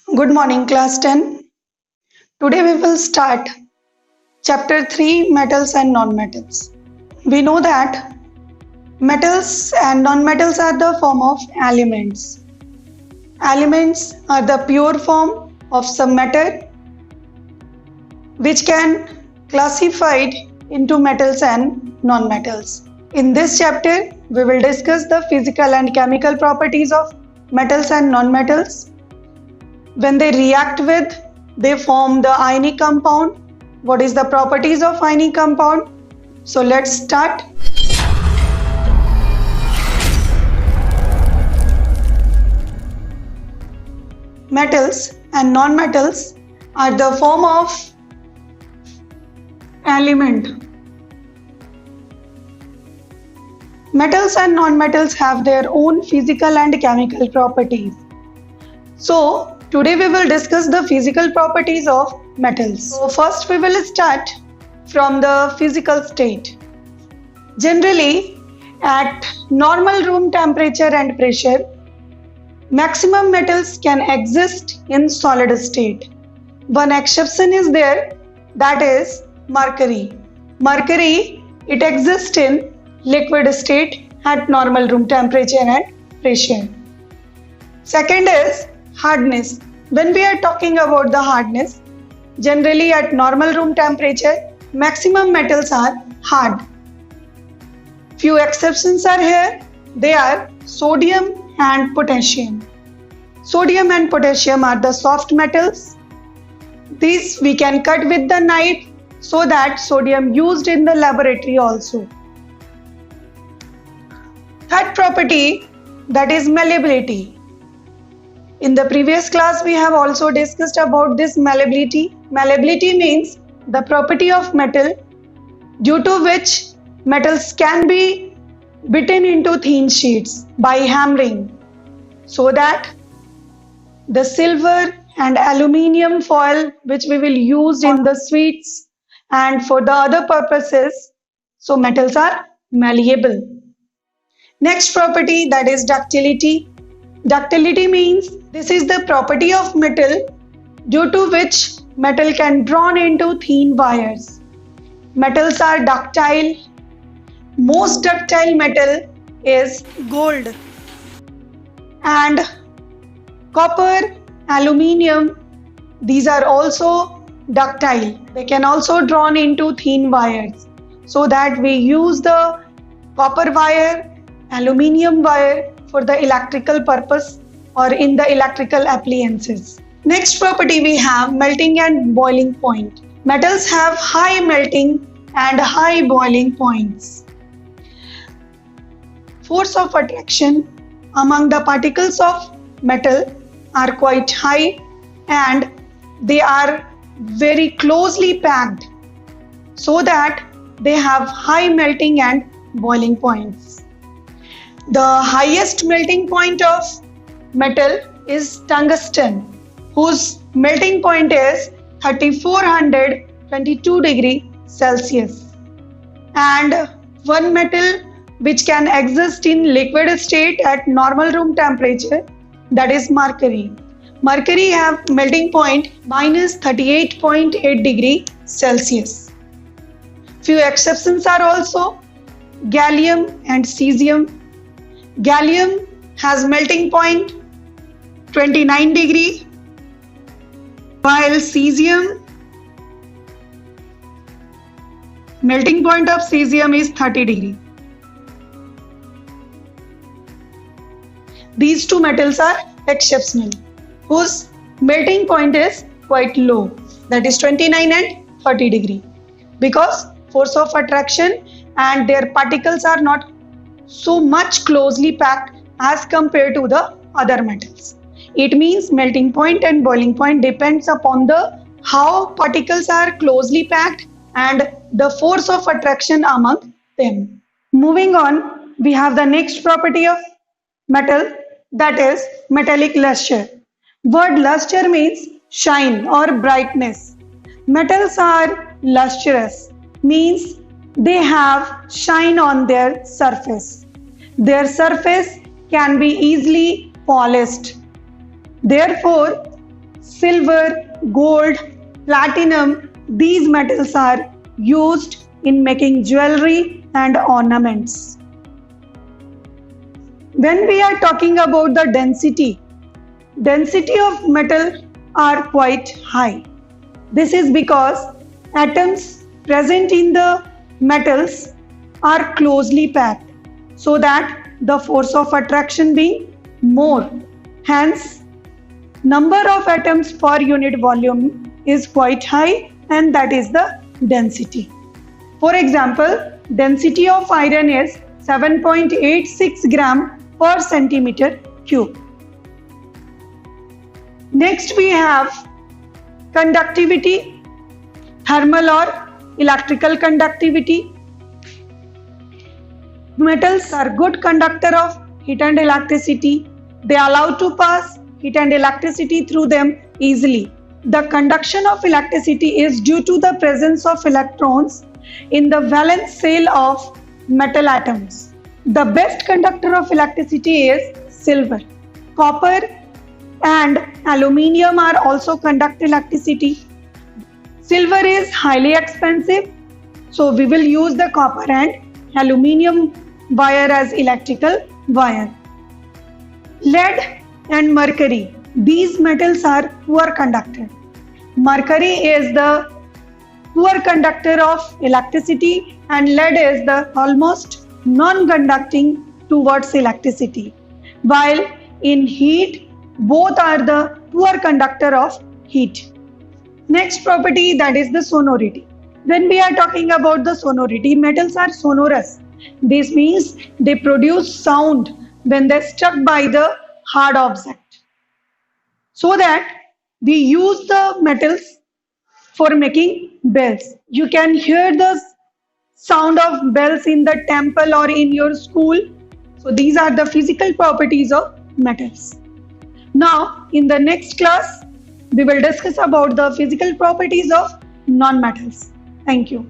Good morning, class 10. Today we will start chapter 3 Metals and Non-Metals. We know that metals and non-metals are the form of elements. Elements are the pure form of some matter which can classified into metals and non-metals. In this chapter, we will discuss the physical and chemical properties of metals and non-metals. When they react with, they form the ionic compound. What is the properties of ionic compound? So let's start. Metals and non-metals are the form of element. Metals and non-metals have their own physical and chemical properties. So today we will discuss the physical properties of metals. So first we will start from the physical state. Generally, at normal room temperature and pressure, maximum metals can exist in solid state. One exception is there, that is mercury. Mercury, it exists in liquid state at normal room temperature and pressure. Second is hardness. When we are talking about the hardness, generally at normal room temperature, maximum metals are hard. Few exceptions are here. They are sodium and potassium. Sodium and potassium are the soft metals. These we can cut with the knife so that sodium used in the laboratory also. Third property, that is malleability. In the previous class, we have also discussed about this malleability. Malleability means the property of metal due to which metals can be beaten into thin sheets by hammering, so that the silver and aluminium foil which we will use in the sweets and for the other purposes, so metals are malleable. Next property, that is ductility. Ductility means this is the property of metal due to which metal can drawn into thin wires. Metals are ductile. Most ductile metal is gold and copper, aluminium. These are also ductile. They can also drawn into thin wires, so that we use the copper wire, aluminium wire for the electrical purpose or in the electrical appliances. Next property we have melting and boiling point. Metals have high melting and high boiling points. Force of attraction among the particles of metal are quite high and they are very closely packed, so that they have high melting and boiling points. The highest melting point of metal is tungsten, whose melting point is 3422 degrees Celsius. And one metal which can exist in liquid state at normal room temperature, that is mercury. Mercury have melting point minus 38.8 degrees Celsius. Few exceptions are also gallium and cesium. Gallium has melting point 29 degree, while cesium, melting point of cesium is 30 degree. These two metals are exceptional, whose melting point is quite low, that is 29 and 30 degree, because force of attraction and their particles are not so much closely packed as compared to the other metals. It means melting point and boiling point depends upon the how particles are closely packed and the force of attraction among them. Moving on, we have the next property of metal, that is metallic luster. Word luster means shine or brightness. Metals are lustrous, means they have shine on their surface. Their surface can be easily polished. Therefore, silver, gold, platinum, these metals are used in making jewelry and ornaments. When we are talking about the density of metal are quite high. This is because atoms present in the metals are closely packed so that the force of attraction being more. Hence, number of atoms per unit volume is quite high, and that is the density. For example, density of iron is 7.86 gram per centimeter cube. Next we have conductivity, thermal or electrical conductivity. Metals are good conductor of heat and electricity. They allow to pass heat and electricity through them easily. The conduction of electricity is due to the presence of electrons in the valence shell of metal atoms. The best conductor of electricity is silver. Copper and aluminium are also conduct electricity. Silver is highly expensive, so we will use the copper and aluminium wire as electrical wire. Lead and mercury, these metals are poor conductor. Mercury is the poor conductor of electricity and lead is the almost non-conducting towards electricity. While in heat, both are the poor conductor of heat. Next property, that is the sonority. When we are talking about the sonority, metals are sonorous. This means they produce sound when they struck by the hard object. So that we use the metals for making bells. You can hear the sound of bells in the temple or in your school. So these are the physical properties of metals. Now, in the next class, we will discuss about the physical properties of non-metals. Thank you.